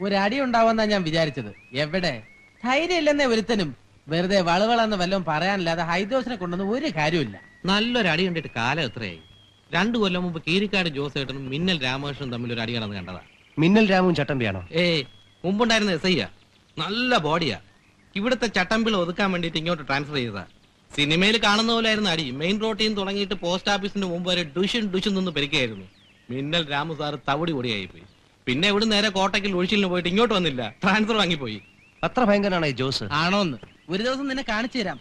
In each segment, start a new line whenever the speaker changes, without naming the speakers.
ഒരടി ഉണ്ടാവുമെന്നാ ഞാൻ വിചാരിച്ചത്. എവിടെ ധൈര്യം ഇല്ലെന്നേ ഒരുത്തനും. വെറുതെ വളവളന്ന് വല്ലതും പറയാനില്ലാതെ ഹൈദോസിനെ കൊണ്ടൊന്നും ഒരു കാര്യമില്ല.
നല്ലൊരു അടി കണ്ടിട്ട് കാലം എത്രയായി? 2 കൊല്ലം മുമ്പ് കീരിക്കാട് ജോസേട്ടനും മിന്നൽ രാമകൃഷ്ണനും തമ്മിൽ ഒരു അടി കടന്ന് കണ്ടതാ.
മിന്നൽ രാമും ചട്ടമ്പിയാണോ?
മുമ്പുണ്ടായിരുന്ന എസ്ഐയാ, നല്ല ബോഡിയാ. ഇവിടുത്തെ ചട്ടമ്പിൾ ഒതുക്കാൻ വേണ്ടിട്ട് ഇങ്ങോട്ട് ട്രാൻസ്ഫർ ചെയ്തതാ. സിനിമയിൽ കാണുന്ന പോലെ ആയിരുന്നു അടി. മെയിൻ റോഡിൽ നിന്ന് തുടങ്ങിയിട്ട് പോസ്റ്റ് ഓഫീസിന്റെ മുമ്പ് വരെ ഡുഷൻ നിന്ന് പെരുക്കായിരുന്നു. മിന്നൽ രാമു സാറ് തവിടി പൊടിയായി പോയി. പിന്നെ ഇവിടെ നേരെ കോട്ടയ്ക്കിൽ ഒഴിച്ചിലിന് പോയിട്ട് ഇങ്ങോട്ട് വന്നില്ല, ട്രാൻസ്ഫർ വാങ്ങിപ്പോയി.
അത്ര ഭയങ്കരനാണ് ഈ ജോസ്?
ആണോന്ന് ഒരു ദിവസം നിന്നെ കാണിച്ചു തരാം.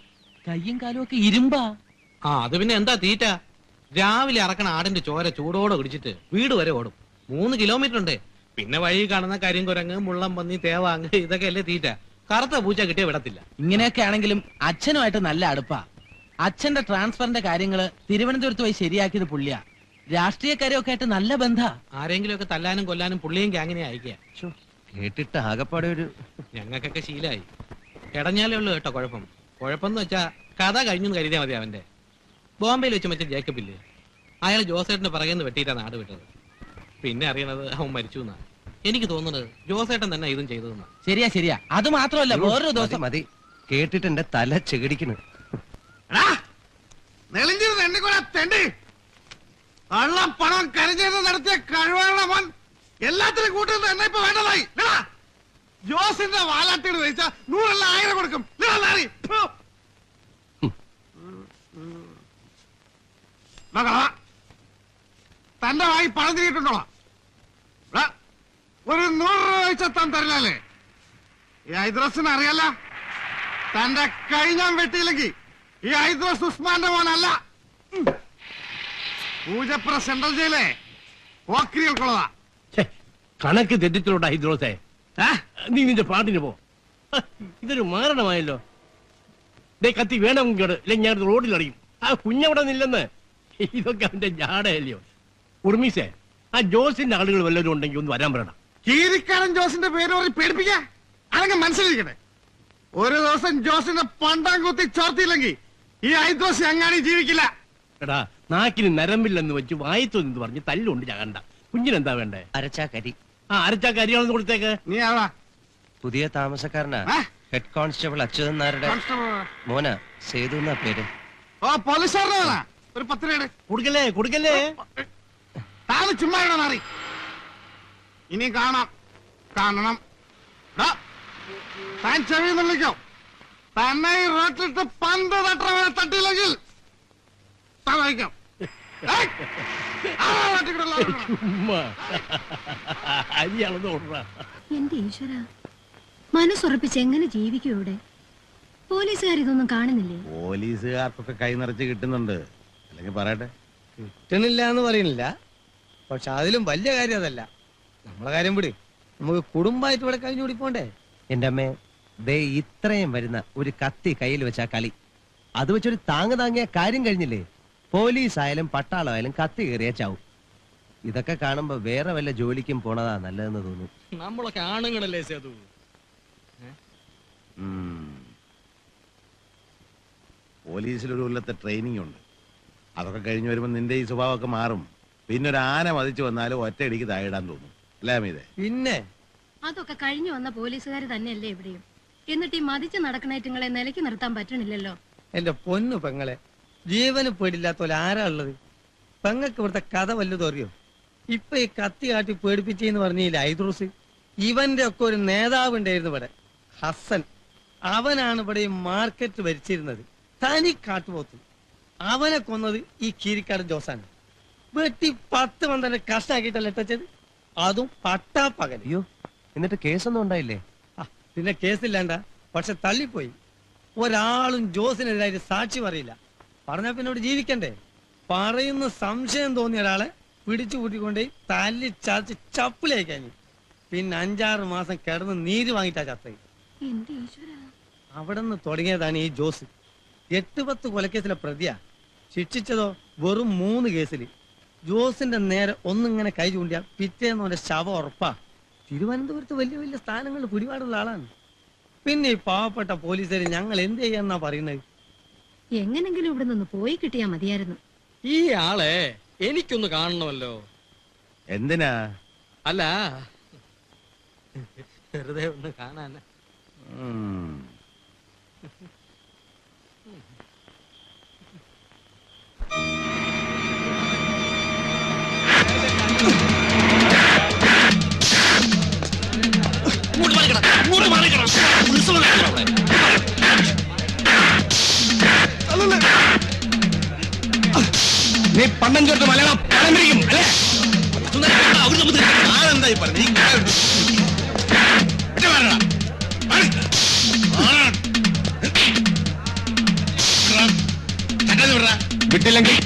കയ്യും കാലും ഒക്കെ ഇരുമ്പാ.
അത് പിന്നെ എന്താ തീറ്റ? രാവിലെ അറക്കണ ആടിന്റെ ചോര ചൂടോടെ കുടിച്ചിട്ട് വീട് വരെ ഓടും. 3 കിലോമീറ്റർ ഉണ്ട്. പിന്നെ വഴി കാണുന്ന കരിങ്കുരങ്ങ്, മുള്ളം പന്നി, തേവാങ്ക്, ഇതൊക്കെ അല്ലേ തീറ്റ. കറുത്ത പൂച്ച കിട്ടിയ വിടത്തില്ല.
ഇങ്ങനെയൊക്കെ ആണെങ്കിലും അച്ഛനുമായിട്ട് നല്ല അടുപ്പാ. അച്ഛന്റെ ട്രാൻസ്ഫറിന്റെ കാര്യങ്ങള് തിരുവനന്തപുരത്ത് പോയി ശരിയാക്കിയത് പുള്ളിയാ. രാഷ്ട്രീയക്കാരൊക്കെ ആയിട്ട് നല്ല ബന്ധാ.
ആരെങ്കിലും ഒക്കെ തല്ലാനും കൊല്ലാനും പുള്ളിയും ഗ്യാങ്ങിനെ അയക്കുക.
കേട്ടിട്ട് ആകപ്പാടെ ഒരു
ഞങ്ങൾക്കൊക്കെ ശീലായി. ഇടഞ്ഞാലേ ഉള്ളു കേട്ടോ കുഴപ്പം. കുഴപ്പമെന്ന് വെച്ചാ കഥ കഴിഞ്ഞു കരുതിയാൽ മതി. അവന്റെ ബോംബെയിൽ വെച്ച് മറ്റേ ജേക്കബില്ലേ, അയാൾ ജോസേട്ടന്റെ പിറകെന്ന് വെട്ടിയിട്ടാ നാട് വിട്ടത്. പിന്നെ അറിയണത് അവൻ മരിച്ചു എന്നാ. എനിക്ക് തോന്നുന്നത് ജോസേട്ടൻ തന്നെ ഇതും ചെയ്തതെന്നാ.
ശരിയാ. അത് മാത്രമല്ല, വേറൊരു ദിവസം
മതി. കേട്ടിട്ട് എന്റെ തല ചെകിടിക്കുന്നു.
പണം കരുതേന്ന് നടത്തിയ കഴിവാണ് എല്ലാത്തിനും കൂട്ടുന്നത്. എന്നെ ഇപ്പൊ വേണ്ടതായി. ജോസിന്റെ വാലാട്ടിയോട് ചോദിച്ചാ 100 1000 കൊടുക്കും. തന്റെ വായി പണം തിരിയിട്ടുണ്ടോളാം. ഒരു 100 രൂപ വെച്ചാൽ താൻ തരില്ലേ? ഈ ഹൈദ്രോസിന് അറിയാല. തന്റെ കൈ ഞാൻ വെട്ടിയില്ലെങ്കിൽ ഈ ഹൈദ്രോസ് ഉസ്മാന്റെ മോനല്ല. പൂജപ്പുറ സെൻട്രൽ ജയിലെ ഓക്രികൾക്കുള്ളതാ.
കണക്ക് തെറ്റിച്ചിലോട്ട ഹൈദ്രോസേ. നീ നിന്റെ പാട്ടിന് പോ. ഇതൊരു മാരണമായല്ലോ. കത്തി വേണമെങ്കിൽ ഞാൻ റോഡിൽ അറിയും. ആ കുഞ്ഞവിടെ നില്ലെന്ന്. ഇതൊക്കെ അവന്റെ ജാടയല്ലയോ. ഉർമീസേ, ആ ജോസിന്റെ ആളുകൾ വല്ലവരും ഉണ്ടെങ്കിൽ ഒന്ന് വരാൻ പറയണം.
കീരിക്കാരൻ ജോസിന്റെ പേര് പറഞ്ഞ് പേടിപ്പിക്ക. അല്ലെങ്കിൽ മനസ്സിലിരിക്കട്ടെ, ഒരു ദിവസം ജോസിന്റെ പണ്ടാം കുത്തി ചോർത്തിയില്ലെങ്കിൽ ഈ ഹൈദ്രോസ് അങ്ങാടി ജീവിക്കില്ല.
എടാ, നാക്കിന് നരമ്പില്ലെന്ന് വെച്ച് വായത്തൊന്ന് പറഞ്ഞ് തല്ലുകൊണ്ട് ചാകണ്ട. കുഞ്ഞിനെന്താ വേണ്ടേ?
അരച്ചാക്കരി.
അരച്ചാക്ക അരിയാണെന്ന് കൊടുത്തേക്ക്.
നീ ആവാ
പുതിയ താമസക്കാരനാ. ഹെഡ് കോൺസ്റ്റബിൾ അച്യുതൻ നായരുടെ മോന. സേതു എന്നാ പേര്.
ഓ, പോലീസുകാരനാ. ഒരു 10 രൂപ
കൊടുക്കല്ലേ.
താന് ചുമ്മാ മാറി. ഇനി കാണണം. താൻ ചെവി വിളിക്കോ. തന്നെ ഈ റോട്ടിലിട്ട് പന്ത് തട്ടിയില്ലെങ്കിൽ താൻ വഹിക്കാം.
എന്റെ ഈശ്വര, മനസ്സുറപ്പിച്ച് എങ്ങനെ ജീവിക്കും ഇവിടെ? പോലീസുകാരിതൊന്നും കാണുന്നില്ലേ?
പോലീസുകാർക്കൊക്കെ കൈ നിറച്ച് കിട്ടുന്നുണ്ട്. അല്ലെങ്കിൽ പറയട്ടെ,
കിട്ടുന്നില്ല എന്ന് പറയുന്നില്ല. പക്ഷെ അതിലും വലിയ കാര്യം അതല്ല. നമ്മളെ കാര്യം വിട്. നമുക്ക് കുടുംബമായിട്ട് ഇവിടെ കഴിഞ്ഞുകൂടി പോണ്ടേ?
എന്റെ അമ്മേ, ദേ ഇത്രയും വരുന്ന ഒരു കത്തി കയ്യിൽ വെച്ചാ കളി. അത് വെച്ചൊരു താങ്ങിയ കാര്യം കഴിഞ്ഞില്ലേ? പോലീസ് ആയാലും പട്ടാളമായാലും കത്തി കയറിയ ചാവും. ഇതൊക്കെ കാണുമ്പോ വേറെ വല്ല ജോലിക്കും പോണതാ നല്ലതെന്ന് തോന്നുന്നു.
നമ്മളൊക്കെ ആണുങ്ങളല്ലേ സേതു?
പോലീസിലൊരു കൊല്ലത്തെ ട്രെയിനിങ് ഉണ്ട്. അതൊക്കെ കഴിഞ്ഞ് വരുമ്പോ നിന്റെ ഈ സ്വഭാവമൊക്കെ മാറും. പിന്നെ ഒരു ആന മതിച്ചു വന്നാലും ഒറ്റയടിക്ക് താഴെയിടാൻ തോന്നും. അല്ലേ അമീതേ?
പിന്നെ
അതൊക്കെ കഴിഞ്ഞു വന്ന പോലീസുകാർ തന്നെയല്ലേ ഇവിടെയും. എന്നിട്ട് ഈ മതിച്ച് നടക്കണേറ്റുങ്ങളെ നിലയ്ക്ക് നിർത്താൻ പറ്റണില്ലല്ലോ.
എന്റെ പൊന്നു പെങ്ങളെ, ജീവന് പേടില്ലാത്ത പോലെ ആരാ ഉള്ളത്? പെങ്ങൾക്ക് ഇവിടുത്തെ കഥ വല്ലതും അറിയോ? ഇപ്പൊ ഈ കത്തി കാട്ടി പേടിപ്പിച്ചെന്ന് പറഞ്ഞില്ല ഹൈദ്രോസ്. ഇവന്റെ ഒക്കെ ഒരു നേതാവ് ഉണ്ടായിരുന്നു ഇവിടെ, ഹസൻ. അവനാണ് ഇവിടെ ഈ മാർക്കറ്റ് ഭരിച്ചിരുന്നത്. തനി കാട്ടുപോത്ത്. അവനെ കൊന്നത് ഈ കീരിക്കാടൻ ജോസാണ്. വെട്ടി 10 മന്ത്രി കഷ്ടാക്കിയിട്ടല്ലേ ഇട്ടത്. അതും പട്ടാപ്പകൽ.
അയ്യോ, എന്നിട്ട് കേസൊന്നും ഉണ്ടായില്ലേ?
പിന്നെ കേസില്ലാണ്ട, പക്ഷെ തള്ളിപ്പോയി. ഒരാളും ജോസിനെതിരായിട്ട് സാക്ഷി പറയില്ല. പറഞ്ഞാൽ പിന്നെ ഇവിടെ ജീവിക്കണ്ടേ? പറയുന്ന സംശയം തോന്നിയ ഒരാളെ പിടിച്ചു കൂട്ടിക്കൊണ്ടേ തല്ലി ചതച്ച് ചപ്പിലേക്കാഞ്ഞു. പിന്നെ 5-6 മാസം കിടന്ന് നീര് വാങ്ങിട്ടാ ചത്തത്. അവിടെ നിന്ന് തുടങ്ങിയതാണ് ഈ ജോസ്. 8-10 കൊലക്കേസിലെ പ്രതിയാ. ശിക്ഷിച്ചതോ വെറും 3 കേസിൽ. ജോസിന്റെ നേരെ ഒന്നിങ്ങനെ കൈ ചൂണ്ടിയാ പിറ്റേന്ന് അവന്റെ ശവം ഉറപ്പാ. തിരുവനന്തപുരത്ത് വലിയ വലിയ സ്ഥാനങ്ങളിൽ പിടിപാടുള്ള ആളാണ്. പിന്നെ ഈ പാവപ്പെട്ട പോലീസുകാർ ഞങ്ങൾ എന്ത് ചെയ്യാന്നാ പറയുന്നത്?
എങ്ങനെങ്കിലും ഇവിടെ നിന്ന് പോയി കിട്ടിയാ മതിയായിരുന്നു.
ഈ ആളെ എനിക്കൊന്ന് കാണണമല്ലോ.
എന്തിനാ?
അല്ല, വെറുതെ ഒന്ന് കാണാൻ.
നീ പണ്ടം ചേർത്ത് മലയാളം പഴംപിരിക്കും അല്ലേ?
ഞാനെന്തായി പറഞ്ഞു
വിട്ടില്ലെങ്കിൽ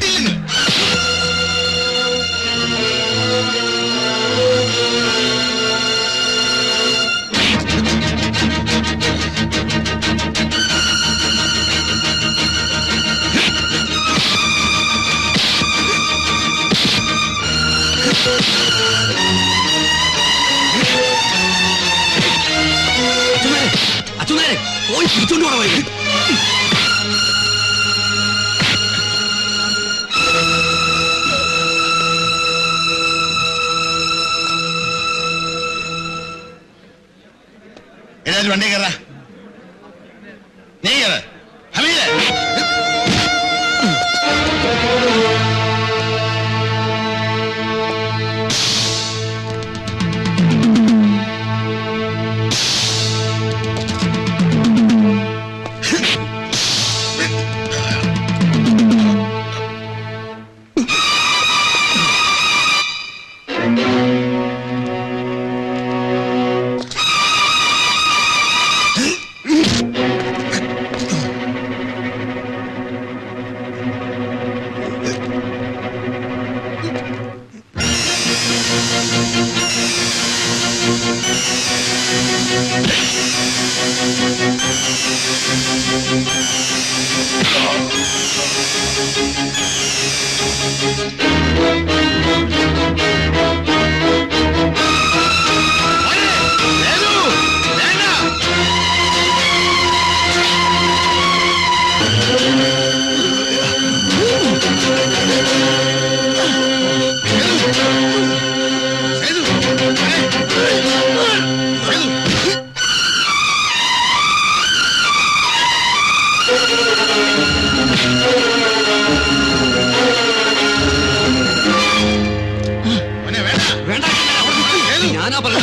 അച്ഛനെ പോയി തിരിച്ചോണ്ട് പോണ വഴി.
ഏതായാലും വണ്ടി കയറാ. നീ കയറ ഹമീദ്.
ഞാനാ പറഞ്ഞ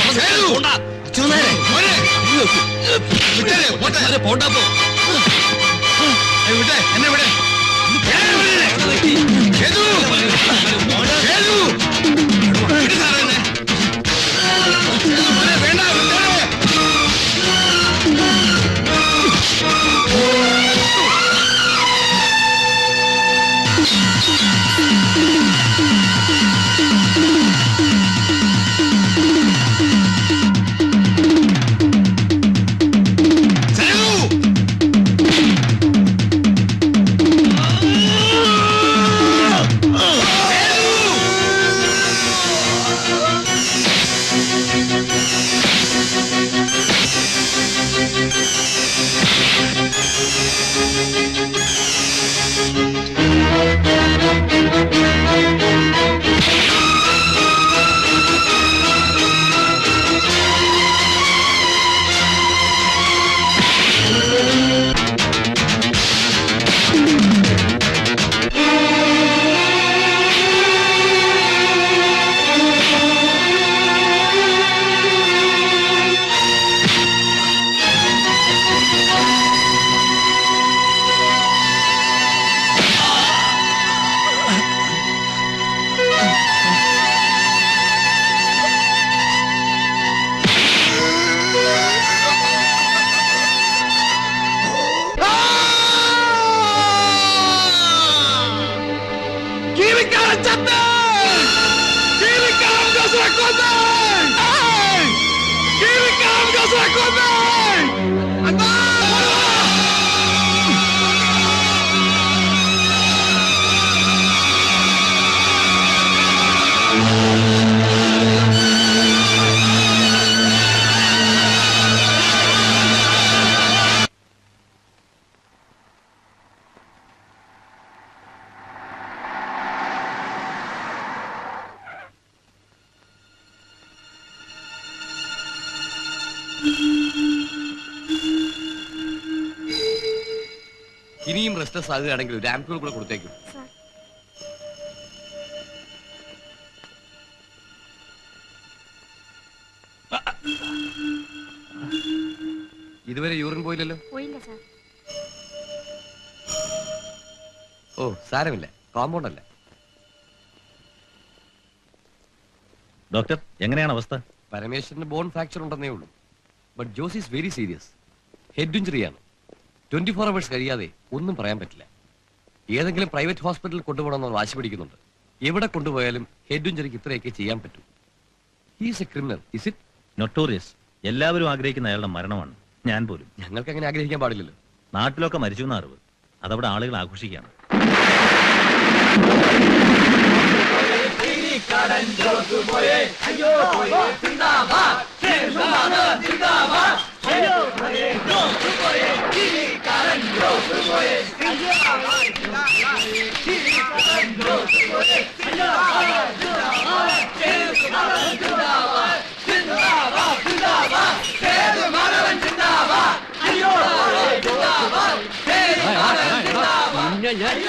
പോണ്ടാ പോ.
എന്നെ വിടെ
ഇനിയും റെസ്റ്റ്ലെസ് ആകുകയാണെങ്കിൽ ഒരു ആംപ്യൂൾ കൂടെ കൊടുത്തേക്കും. ഇതുവരെ യൂറിൻ പോയില്ലല്ലോ? ഓ സാരമില്ല, കോമ്പൗണ്ട് അല്ല.
ഡോക്ടർ, എങ്ങനെയാണ് അവസ്ഥ?
പരമേശ്വരന് ബോൺ ഫ്രാക്ചർ ഉണ്ടെന്നേ ഉള്ളൂ. But Jose is very serious. Head ഇഞ്ചുറിയാണ്. 24 hours കഴിയാതെ ഒന്നും പറയാൻ പറ്റില്ല. ഏതെങ്കിലും പ്രൈവറ്റ് ഹോസ്പിറ്റലിൽ കൊണ്ടുപോകണമെന്ന് വാശി പിടിക്കുന്നുണ്ട്. എവിടെ കൊണ്ടുപോയാലും ഹെഡ് ഇഞ്ചുറിക്ക് ഇത്രയൊക്കെ ചെയ്യാൻ പറ്റൂ. He's A criminal, is it?
Notorious. എല്ലാവരും ആഗ്രഹിക്കുന്ന അയാളുടെ മരണമാണ്. ഞാൻ പോലും.
ഞങ്ങൾക്ക് അങ്ങനെ ആഗ്രഹിക്കാൻ പാടില്ലല്ലോ.
നാട്ടിലൊക്കെ മരിച്ചു എന്ന അറിവ്. അതവിടെ ആളുകൾ ആഘോഷിക്കുകയാണ്.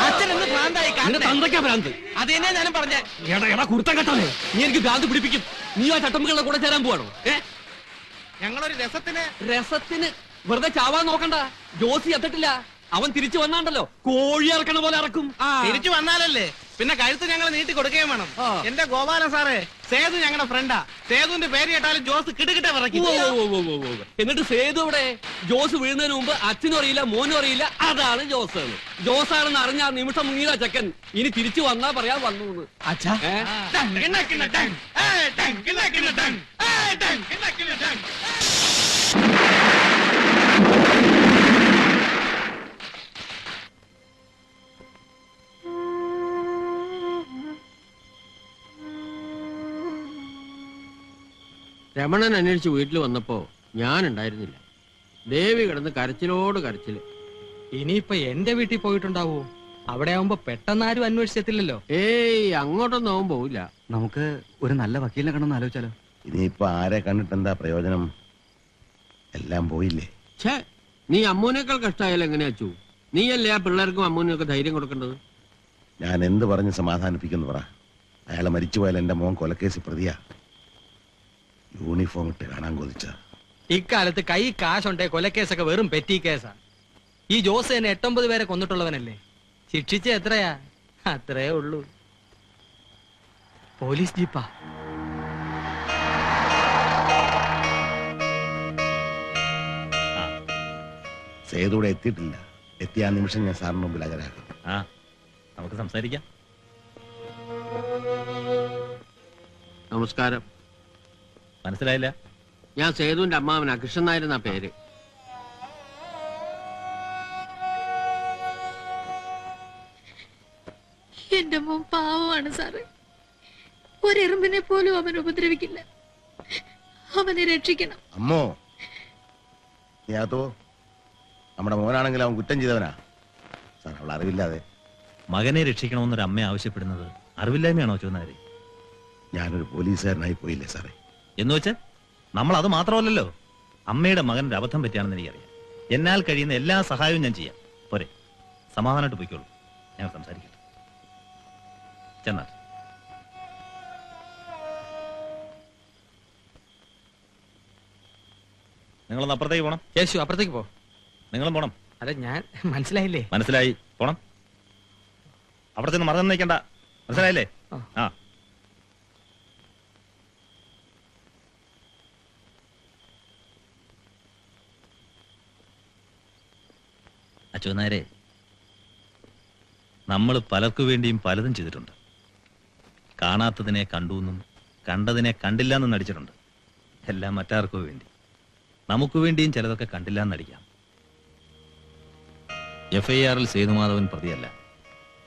അച്ഛനെന്ന് ഭ്രാന്തായി കാണുന്നേ. അത് തന്നെ ഞാനും പറഞ്ഞേ.
നീ എനിക്ക് ഭ്രാന്ത് പിടിപ്പിക്കും. നീ ആ ചട്ടമ്പികളുടെ കൂടെ ചേരാൻ പോവാണോ?
ഞങ്ങളൊരു രസത്തിന്
രസത്തിന് വെറുതെ ചാവാൻ നോക്കണ്ട. ജോസി എത്തിട്ടില്ല. അവൻ തിരിച്ചു വന്നാണ്ടല്ലോ കോഴി ഇറക്കണ പോലെ ഇറക്കും.
തിരിച്ചു വന്നാലല്ലേ പിന്നെ കഴുത്ത് ഞങ്ങൾ നീട്ടി കൊടുക്കുകയും വേണം. എന്റെ ഗോപാല സാറേ, സേതു ഞങ്ങളുടെ ഫ്രണ്ടാ. സേതുവിന്റെ പേര് കേട്ടാലും ജോസ് കിടുകിട്ട വിറയ്ക്കും.
എന്നിട്ട് സേതു ഇവിടെ ജോസ് വീഴുന്നതിന് മുമ്പ് അച്ഛനും അറിയില്ല, മോനും അറിയില്ല. അതാണ് ജോസ്. ജോസാണെന്ന് അറിഞ്ഞ ആ നിമിഷം മുങ്ങിയ ചക്കൻ ഇനി തിരിച്ചു വന്നാ പറയാൻ വന്നു.
അച്ഛാ,
രമണൻ അന്വേഷിച്ച് വീട്ടിൽ വന്നപ്പോ ഞാൻ ഉണ്ടായിരുന്നില്ല. ദേവി കിടന്ന് കരച്ചിലോട് കരച്ചില്.
ഇനിയിപ്പൊ എന്റെ വീട്ടിൽ പോയിട്ടുണ്ടാവോ? അവിടെ ആവുമ്പോ പെട്ടെന്നാരും അന്വേഷിച്ചെത്തില്ലല്ലോ.
ഏയ്, അങ്ങോട്ടൊന്നും അവൻ പോവില്ല.
നമുക്ക് ഒരു നല്ല വക്കീലിനെ കണ്ടെന്ന് ആലോചിച്ചാലോ?
ഇനിയിപ്പോ ആരെ കണ്ടിട്ട് എന്താ പ്രയോജനം? എല്ലാം പോയില്ലേ.
ഛേ, നീ അമ്മൂനേക്കാൾ കഷ്ടായാലും എങ്ങനെയാ അച്ചു? നീയല്ലേ ആ പിള്ളേർക്കും അമ്മൂനും ഒക്കെ ധൈര്യം കൊടുക്കേണ്ടത്?
ഞാൻ എന്ത് പറഞ്ഞ് സമാധാനിപ്പിക്കുന്നു പറ. അയാളെ മരിച്ചുപോയാൽ എന്റെ മോൻ കൊലക്കേസ് പ്രതിയാ. യൂണിഫോം ഇട്ട് കാണാൻ കൊതിച്ച.
ഇക്കാലത്ത് കൈ കാശുണ്ടേ കൊലക്കേസൊക്കെ വെറും പെറ്റി കേസാ. ഈ ജോസ് തന്നെ 8-9 പേരെ കൊന്നിട്ടുള്ളവനല്ലേ. ശിക്ഷിച്ച എത്രയാ? അത്രേ ഉള്ളൂ. പോലീസ് ജീപ്പാ.
സേതൂടെ എത്തിയിട്ടില്ല. എത്തിയ ആ നിമിഷം ഞാൻ സാറിന് മുമ്പിൽ അകരാക്കും.
നമുക്ക് സംസാരിക്കാം.
നമസ്കാരം.
മനസ്സിലായില്ല?
ഞാൻ സേതുവിന്റെ അമ്മാവനാ, കൃഷ്ണൻ നായരെന്നാ പേര്.
എന്റെ മോൻ പാവമാണ് സാറ്. ഒരെറുമ്പിനെ പോലും അവൻ ഉപദ്രവിക്കില്ല. അവനെ രക്ഷിക്കണം.
അമ്മോ, നീ അതോ നമ്മുടെ മോനാണെങ്കിൽ അവൻ കുറ്റം ചെയ്തവനാ സാർ. അവൾ അറിവില്ലാതെ.
മകനെ രക്ഷിക്കണമെന്നൊരു അമ്മ ആവശ്യപ്പെടുന്നത് അറിവില്ലായ്മയാണോ ചോദിച്ചാൽ?
ഞാനൊരു പോലീസുകാരനായി പോയില്ലേ സാറേ?
എന്ന് വെച്ച് നമ്മൾ അത് മാത്രമല്ലല്ലോ. അമ്മയുടെ മകനൊരു അബദ്ധം പറ്റിയാണെന്ന് എനിക്കറിയാം. എന്നാൽ കഴിയുന്ന എല്ലാ സഹായവും ഞാൻ ചെയ്യാം. പോരെ, സമാധാനമായിട്ട് പോയിക്കോളൂ. ഞങ്ങൾ സംസാരിക്കട്ടെ. ചെന്നാൽ നിങ്ങളൊന്ന് അപ്പുറത്തേക്ക് പോണം.
യേശു, അപ്പുറത്തേക്ക് പോ.
നിങ്ങളും പോണം.
അല്ല, ഞാൻ മനസ്സിലായില്ലേ?
മനസ്സിലായി, പോണം. അവിടെ ചെന്ന് മറന്നു നിൽക്കണ്ട. മനസ്സിലായില്ലേ? ആ. അച്യുതനായരെ, നമ്മൾ പലർക്കു വേണ്ടിയും പലതും ചെയ്തിട്ടുണ്ട്. കാണാത്തതിനെ കണ്ടുവെന്നും കണ്ടതിനെ കണ്ടില്ല എന്നും നടിച്ചിട്ടുണ്ട്. എല്ലാം മറ്റാർക്കു വേണ്ടി. നമുക്ക് വേണ്ടിയും ചിലതൊക്കെ കണ്ടില്ല എന്നടിക്കാം. FIR-ൽ സേതുമാധവൻ പ്രതിയല്ല.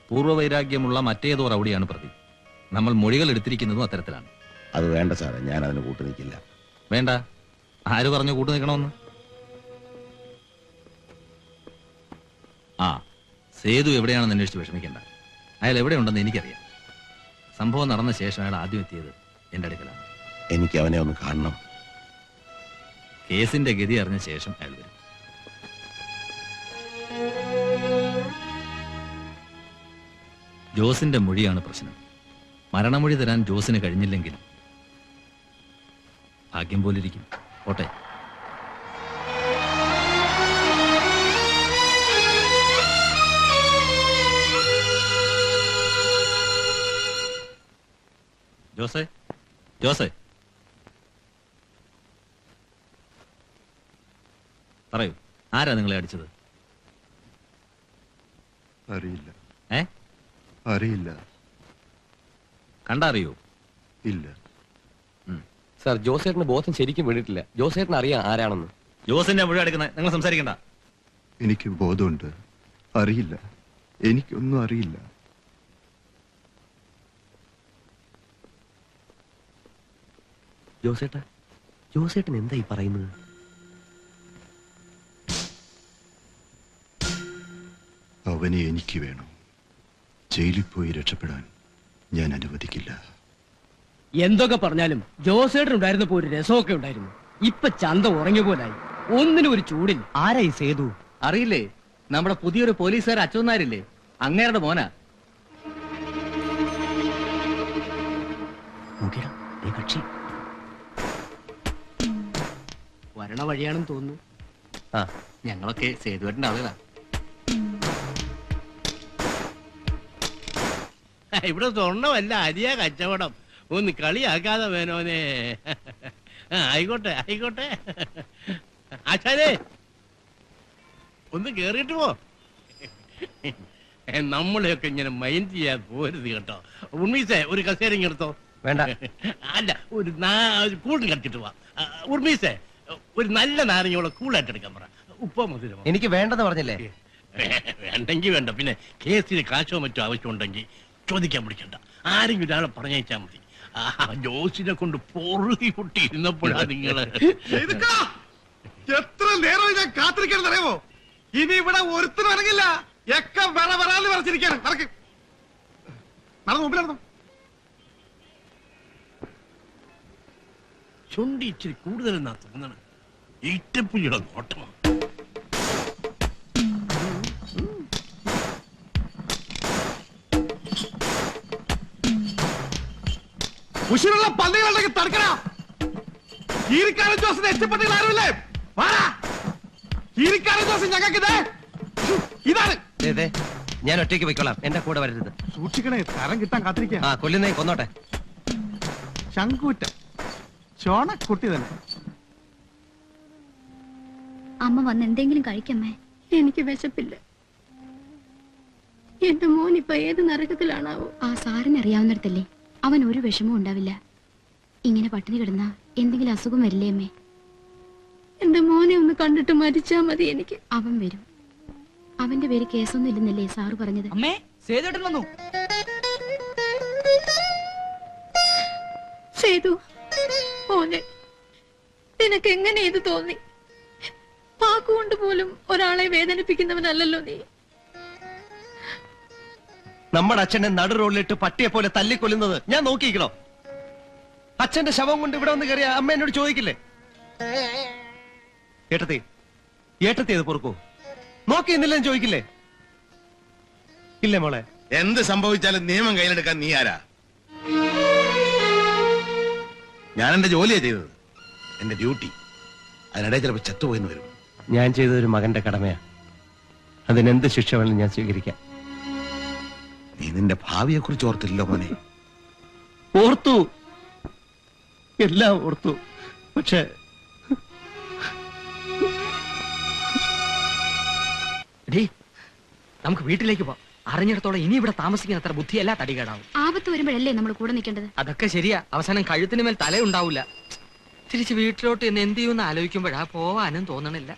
പൂർവ്വവൈരാഗ്യമുള്ള മറ്റേതോ റൗഡിയാണ് പ്രതി. നമ്മൾ മൊഴികൾ എടുത്തിരിക്കുന്നതും അത്തരത്തിലാണ്.
അത് വേണ്ട സാറേ, ഞാൻ അതിന് കൂട്ടു നിൽക്കില്ല.
വേണ്ട. ആര് പറഞ്ഞു കൂട്ടു നിൽക്കണമെന്ന്? ആ, സേതു എവിടെയാണെന്ന് അന്വേഷിച്ച് വിഷമിക്കണ്ട. അയാൾ എവിടെയുണ്ടെന്ന് എനിക്കറിയാം. സംഭവം നടന്ന ശേഷം അയാൾ ആദ്യം എത്തിയത് എന്റെ അടുക്കലാണ്.
എനിക്ക് അവനെ ഒന്ന് കാണണം.
കേസിന്റെ ഗതി അറിഞ്ഞ ശേഷം അയാൾ വരും. ജോസിന്റെ മൊഴിയാണ് പ്രശ്നം. മരണമൊഴി തരാൻ ജോസിന് കഴിഞ്ഞില്ലെങ്കിൽ ഭാഗ്യം പോലിരിക്കും. ഓട്ടെ. ജോസേ, ജോസേ, പറയൂ, ആരാ നിങ്ങളെ അടിച്ചത്?
അറിയില്ല.
ഏ?
അറിയില്ല.
കണ്ടറിയോ?
ഇല്ല.
സാർ, ജോസേട്ടന് ബോധം ശരിക്കും വീണിട്ടില്ല. ജോസേട്ടൻ അറിയാം ആരാണെന്ന്.
ജോസിന്റെ മൊഴി എടുക്കുന്നത് നിങ്ങൾ സംസാരിക്കണ്ട.
എനിക്ക് ബോധമുണ്ട്. അറിയില്ല. എനിക്കൊന്നും അറിയില്ല.
ജോസേട്ടൻ എന്താ ഈ പറയുന്നത്?
അവനെ എനിക്ക് വേണം. ജയിലിൽ പോയി രക്ഷപ്പെടാൻ ഞാൻ അനുവദിക്കില്ല.
എന്തൊക്കെ പറഞ്ഞാലും ജോസേട്ടൻ ഉണ്ടായിരുന്നപ്പോ ഒരു രസമൊക്കെ ഉണ്ടായിരുന്നു. ഇപ്പൊ ചന്ത ഉറങ്ങിയ പോലായി. ഒന്നിനും ഒരു ചൂടില്ല.
ആരായി സേതു?
അറിയില്ലേ, നമ്മുടെ പുതിയൊരു പോലീസുകാർ അച്ഛനാരില്ലേ, അങ്ങേരുടെ മോനാ.
കക്ഷി
വരണ വഴിയാണെന്ന് തോന്നുന്നു.
ആ,
ഞങ്ങളൊക്കെ സേതുവേട്ടന്റെ ആളുകളാ.
ഇവിടെ സ്വർണ്ണമല്ല, അരിയാ കച്ചവടം. ഒന്ന് കളിയാക്കാതെ വേനോനെ. ആയിക്കോട്ടെ ആയിക്കോട്ടെ. ആശാനേ, ഒന്ന് കേറിയിട്ട് പോ. നമ്മളെയൊക്കെ ഇങ്ങനെ മൈൻഡ് ചെയ്യാൻ പോരുത് കേട്ടോ. ഉർമീസേ, ഒരു കസേരങ്ങ് എടുത്തോ.
വേണ്ട.
അല്ല, ഒരു കൂടുതൽ കടിച്ചിട്ട് പോവാ. ഉർമീസേ, ഒരു നല്ല നാരങ്ങയോടെ കൂളായിട്ട് എടുക്കാൻ പറ. ഉപ്പോ മധുരമോ?
എനിക്ക് വേണ്ടെന്ന് പറഞ്ഞില്ലേ?
വേണ്ടെങ്കിൽ വേണ്ട. പിന്നെ കേസിന് കാശോ മറ്റോ ആവശ്യമുണ്ടെങ്കിൽ ചോദിക്കാൻ പിടിക്കണ്ട. ആരെങ്കിലും ഒരാളെ പറഞ്ഞയച്ചാൽ മതി. ജോസിനെ കൊണ്ട് പൊറുകി പൊട്ടി ഇരുന്നപ്പോഴാ നിങ്ങള്.
എത്ര നേരം ഞാൻ കാത്തിരിക്കണം അറിയാമോ? ഇനി ഇവിടെ ഒരുത്തരും ഇറങ്ങില്ല. ഒക്കെ വരാന്ന് പറഞ്ഞിരിക്കാണ്. നടക്ക്, നടന്നു, മുമ്പിൽ നടന്നു.
ചുണ്ടി ഇച്ചിരി കൂടുതലെന്നാ തോന്നണം. ഈറ്റപ്പുലിയുടെ നോട്ടമാണ്.
ഉശിരുള്ള പന്നികളുണ്ടെങ്കിൽ തടുക്കണ. ഈരിക്കാരൻ ജോസിന് എച്ചപ്പെട്ടികൾ ആരുമില്ലേ? ഈരിക്കാരൻ ജോസ് ഞങ്ങൾക്ക് ഇതാണ്.
ഞാൻ ഒറ്റയ്ക്ക് പോയിക്കോളാം, എന്റെ കൂടെ വരരുത്.
സൂക്ഷിക്കണേ, തരം കിട്ടാൻ കാത്തിരിക്കുക.
ആ, കൊല്ലുന്നേ കൊന്നോട്ടെ.
ശങ്കൂറ്റം ചോണക്കുട്ടി തന്നെ.
അമ്മ വന്ന് എന്തെങ്കിലും കഴിക്കമ്മേ. എനിക്ക് വിശപ്പില്ല. എന്റെ മോൻ ഇപ്പൊ ഏത് നരകത്തിലാണാവോ? ആ സാറിന് അറിയാവുന്നിടത്തല്ലേ. അവൻ ഒരു വിഷമവും ഉണ്ടാവില്ല. ഇങ്ങനെ പട്ടിണി കിടന്നാ എന്തെങ്കിലും അസുഖം വരില്ലേ അമ്മേ? എന്റെ മോനെ ഒന്ന് കണ്ടിട്ട് മരിച്ചാ മതി എനിക്ക്. അവൻ വരും. അവന്റെ പേര് കേസൊന്നും ഇല്ലെന്നല്ലേ സാറ് പറഞ്ഞത്?
അമ്മേ, സേതുവേട്ടൻ വന്നു.
സേതു മോനെ, നിനക്ക് എങ്ങനെ ഇത് തോന്നി? വാക്കുകൊണ്ട് പോലും ഒരാളെ വേദനിപ്പിക്കുന്നവനല്ലല്ലോ നീ.
നമ്മുടെ അച്ഛനെ നടു റോഡിലിട്ട് പട്ടിയെ പോലെ തല്ലിക്കൊല്ലുന്നത് ഞാൻ നോക്കിയിരിക്കണോ? അച്ഛന്റെ ശവം കൊണ്ട് ഇവിടെ വന്ന് കയറിയ അമ്മ എന്നോട് ചോദിക്കില്ലേ? ഏട്ടത്തി, ഏട്ടത്തി അത് പൊറുക്കൂ. നോക്കിയെന്നില്ലെന്ന് ചോദിക്കില്ലേ? ഇല്ലേ മോളെ?
എന്ത് സംഭവിച്ചാലും നിയമം കയ്യിലെടുക്കാൻ നീ ആരാ? ഞാൻ എന്റെ ജോലിയാ ചെയ്തത്, എന്റെ ഡ്യൂട്ടി. അതിനിടെ ചിലപ്പോ ചത്തുപോയെന്ന് വരും.
ഞാൻ ചെയ്തൊരു മകന്റെ കടമയാ. അതിനെന്ത് ശിക്ഷ വേണം ഞാൻ സ്വീകരിക്കാം.
നീ നിന്റെ ഭാവിയെ കുറിച്ച് ഓർത്തില്ലല്ലോ മോനെ.
ഓർത്തു, എല്ലാം ഓർത്തു. പക്ഷെ
നമുക്ക് വീട്ടിലേക്ക് പോവാം. അറിഞ്ഞിടത്തോളം ഇനി ഇവിടെ താമസിക്കുന്ന അത്ര ബുദ്ധിയല്ല തടികേടാവും.
ആപത്ത് വരുമ്പോഴല്ലേ നമ്മൾ കൂടെ നിൽക്കേണ്ടത്?
അതൊക്കെ ശരിയാ. അവസാനം കഴുത്തിന് മേൽ തലയുണ്ടാവില്ല. തിരിച്ച് വീട്ടിലോട്ട് എന്ന് എന്ത് ചെയ്യുമെന്ന് ആലോചിക്കുമ്പോഴാ പോവാനും തോന്നണില്ല.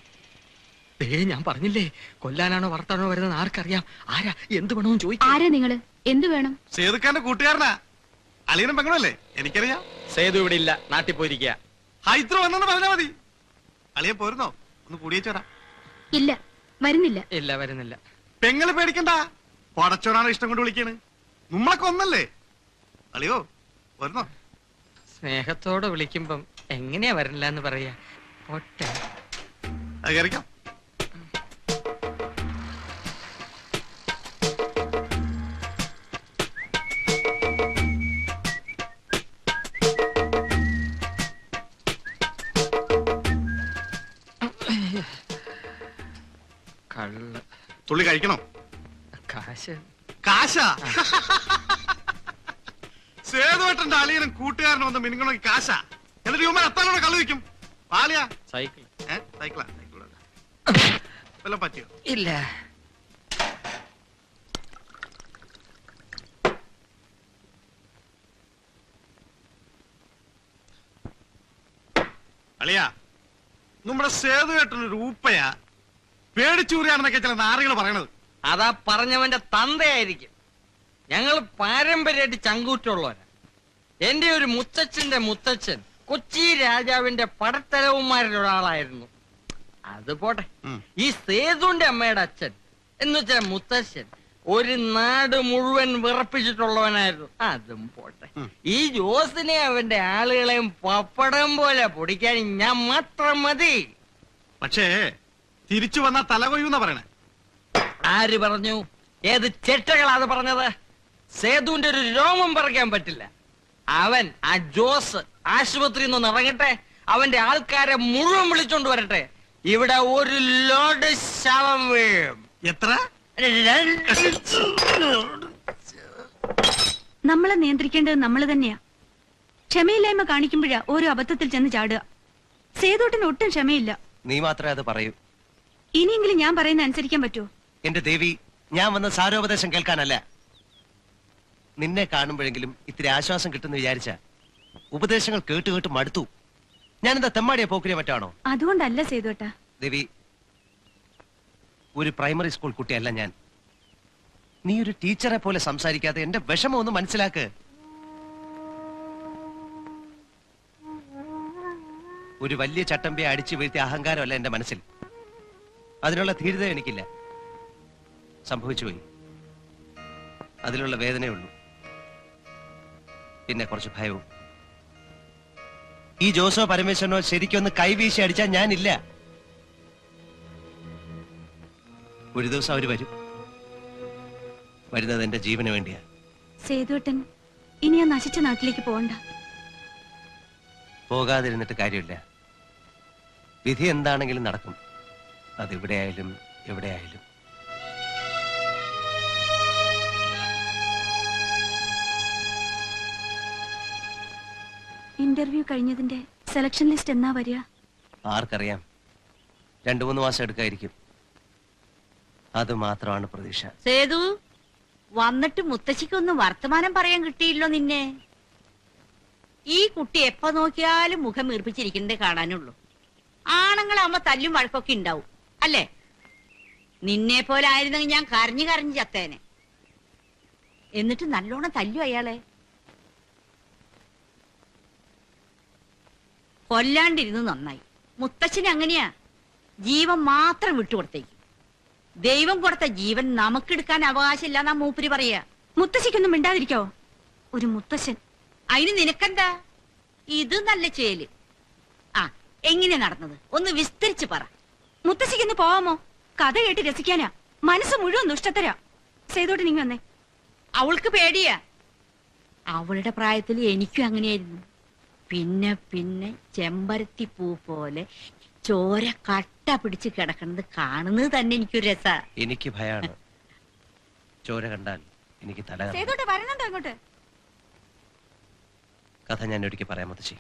ഞാൻ പറഞ്ഞില്ലേ, കൊല്ലാനാണോ വളർത്താനോ വരുന്നത് ആർക്കറിയാം. ആരാ എന്ത് വേണമെന്ന് ചോദിക്കും.
ആരാ നിങ്ങള്? എന്ത് വേണം?
സേതുക്കാരന്റെ കൂട്ടുകാരനാ. അളിയനും പെങ്ങളല്ലേ? എനിക്കറിയാം.
സേതു ഇവിടെ ഇല്ല, നാട്ടിൽ പോയിരിക്കുക.
ഹൈദ്രോ വന്നെന്ന് പറഞ്ഞാ മതി. അളിയൻ പോരുന്നോ? ഒന്ന് കൂടിയേച്ചോടാ.
ഇല്ല, വരുന്നില്ല.
ഇല്ല, വരുന്നില്ല.
പെങ്ങള് പേടിക്കണ്ട. പടച്ചോടാണ് ഇഷ്ടം കൊണ്ട് വിളിക്കാണ്. നമ്മളൊക്കെ ഒന്നല്ലേ? അളിയോ വരുന്നോ?
സ്നേഹത്തോടെ വിളിക്കുമ്പം എങ്ങനെയാ വരണില്ല എന്ന് പറയാ.
അത് കയറിക്കാം. തുള്ളി കഴിക്കണോ? കാശാ? സേതുവേട്ടന്റെ അളിയനും കൂട്ടുകാരനും ഒന്ന് മിനിങ്ങണമെങ്കിൽ കാശാ. എന്നിട്ട് ഇവന്മാർ എത്താനോടെ കള്ളു വയ്ക്കും. വാലിയാ
സൈക്കിൾ
സൈക്കിളാ വല്ലതും പറ്റിയോ?
ഇല്ല.
അളിയാ, നമ്മുടെ സേതുവേട്ടനൊരു ഊപ്പയാ, പേടിച്ചൂറിയാണെന്നൊക്കെ ചില നാറികൾ പറയണത്.
അതാ പറഞ്ഞവന്റെ തന്തയായിരിക്കും. ഞങ്ങൾ പാരമ്പര്യമായിട്ട് ചങ്കൂറ്റുള്ളവരാ. എന്റെ ഒരു മുത്തച്ഛന്റെ മുത്തച്ഛൻ കൊച്ചി രാജാവിന്റെ പടത്തലവന്മാരിൽ ഒരാളായിരുന്നു. അത് പോട്ടെ. ഈ സേതുന്റെ അമ്മയുടെ അച്ഛൻ എന്ന് വെച്ചാൽ മുത്തച്ഛൻ ഒരു നാട് മുഴുവൻ വിറപ്പിച്ചിട്ടുള്ളവനായിരുന്നു. അതും പോട്ടെ. ഈ ജോസിനെ അവന്റെ ആളുകളെയും പപ്പടം പോലെ പൊടിക്കാൻ ഞാൻ മാത്രം മതി.
പക്ഷേ തിരിച്ചു വന്ന തലകൊയ്യൂന്നാ പറയണേ.
ആര് പറഞ്ഞു? ഏത് ചെറ്റകളാണ് പറഞ്ഞത്? സേതുവിന്റെ ഒരു രോമം പറിക്കാൻ പറ്റില്ല. അവൻ ആ ജോസ് ആശുപത്രിയിൽ നിന്ന് ഇറങ്ങട്ടെ, അവന്റെ ആൾക്കാരെ മുഴുവൻ വിളിച്ചോണ്ട് വരട്ടെ. ഇവിടെ ഒരു ലോഡ് ശവം വീഴും.
എത്ര?
നമ്മളെ നിയന്ത്രിക്കേണ്ടത് നമ്മൾ തന്നെയാ. ക്ഷമയില്ലായ്മ കാണിക്കുമ്പോഴാ ഓരോ അബദ്ധത്തിൽ ചെന്ന് ചാടുക. സേതോട്ടിന് ഒട്ടും ക്ഷമയില്ല.
നീ മാത്രമേ അത് പറയൂ.
ഇനിയെങ്കിലും ഞാൻ പറയുന്ന അനുസരിക്കാൻ പറ്റുമോ?
എന്റെ ദേവി, ഞാൻ വന്ന സാരോപദേശം കേൾക്കാനല്ല. നിന്നെ കാണുമ്പോഴെങ്കിലും ഇത്തിരി ആശ്വാസം കിട്ടുമെന്ന് വിചാരിച്ച ഉപദേശങ്ങൾ കേട്ട് കേട്ട് മടുത്തു. ഞാനെന്താ തെമ്മാടിയെ പോക്കിനെ മറ്റാണോ?
അതുകൊണ്ടല്ല സേതുവേട്ടാ.
ദേവി, ഒരു പ്രൈമറി സ്കൂൾ കുട്ടിയല്ല ഞാൻ. നീ ഒരു ടീച്ചറെ പോലെ സംസാരിക്കാതെ എന്റെ വിഷമം ഒന്ന് മനസ്സിലാക്ക്. ഒരു വലിയ ചട്ടമ്പിയെ അടിച്ചു വീഴ്ത്തിയ അഹങ്കാരമല്ല എന്റെ മനസ്സിൽ. അതിനുള്ള ധീരത എനിക്കില്ല. സംഭവിച്ചുപോയി. അതിലുള്ള വേദനയുള്ളൂ. പിന്നെ കുറച്ച് ഭയവും. ഈ ജോസോ പരമേശ്വരനോ ശരിക്കൊന്ന് കൈവീശി അടിച്ചാൽ ഞാനില്ല. ഒരു ദിവസം അവര് വരും. വരുന്നത് എന്റെ ജീവന് വേണ്ടിയാ.
സേതുവേട്ടൻ ഇനി ആ നശിച്ച നാട്ടിലേക്ക് പോകണ്ട.
പോകാതിരുന്നിട്ട് കാര്യമില്ല. വിധി എന്താണെങ്കിലും നടക്കും. അതെവിടെയായാലും എവിടെയായാലും.
ഇന്റർവ്യൂ കഴിഞ്ഞതിന്റെ സെലക്ഷൻ ലിസ്റ്റ് എന്നാ വരിക?
ആർക്കറിയാം. 2-3 മാസം എടുക്കായിരിക്കും. അത് മാത്രമാണ് പ്രതീക്ഷ.
സേതു വന്നിട്ട് മുത്തശ്ശിക്കൊന്ന് വർത്തമാനം പറയാൻ കിട്ടിയില്ലോ നിന്നെ. ഈ കുട്ടി എപ്പോ നോക്കിയാലും മുഖം വീർപ്പിച്ചിരിക്കുന്നതേ കാണാനുള്ളൂ. ആണുങ്ങളാവുമ്പോ തല്ലും വഴക്കൊക്കെ ഉണ്ടാവും അല്ലേ? നിന്നെ പോലെ ആയിരുന്നെങ്കിൽ ഞാൻ കരഞ്ഞു കരഞ്ഞു ചത്തേനെ. എന്നിട്ട് നല്ലോണം തല്ലു അയാളെ. കൊല്ലാണ്ടിരുന്നു നന്നായി. മുത്തച്ഛന് അങ്ങനെയാ, ജീവൻ മാത്രം വിട്ടുകൊടുത്തേക്ക്. ദൈവം കൊടുത്ത ജീവൻ നമുക്കെടുക്കാൻ അവകാശമില്ല എന്നാ മൂപ്പര് പറയാ.
മുത്തശ്ശിക്കൊന്നും മിണ്ടാതിരിക്കോ? ഒരു മുത്തശ്ശൻ.
അതിന് നിനക്കെന്താ? ഇത് നല്ല ചേല്. ആ, എങ്ങനെ നടന്നത് ഒന്ന് വിസ്തരിച്ച് പറ.
മുത്തശ്ശിക്കൊന്ന് പോവാമോ? കഥ കേട്ട് രസിക്കാനാ. മനസ്സ് മുഴുവൻ ദുഷ്ടത്തരാ. സേതോട്ട് നീ വന്നേ.
അവൾക്ക് പേടിയാ. അവളുടെ പ്രായത്തിൽ എനിക്കും അങ്ങനെയായിരുന്നു. പിന്നെ പിന്നെ ചെമ്പരത്തി പൂ പോലെ ചോര കട്ട പിടിച്ച് കിടക്കുന്നത് കാണുന്നത് തന്നെ എനിക്കൊരു രസാ.
എനിക്ക് ഭയാണ്. ചോര കണ്ടാൽ എനിക്ക് തല
സേതോട്ട് വരണുണ്ടോ അങ്ങോട്ട്?
കഥ ഞാൻ ഒരിക്കൽ പറയാൻ മുത്തശ്ശി.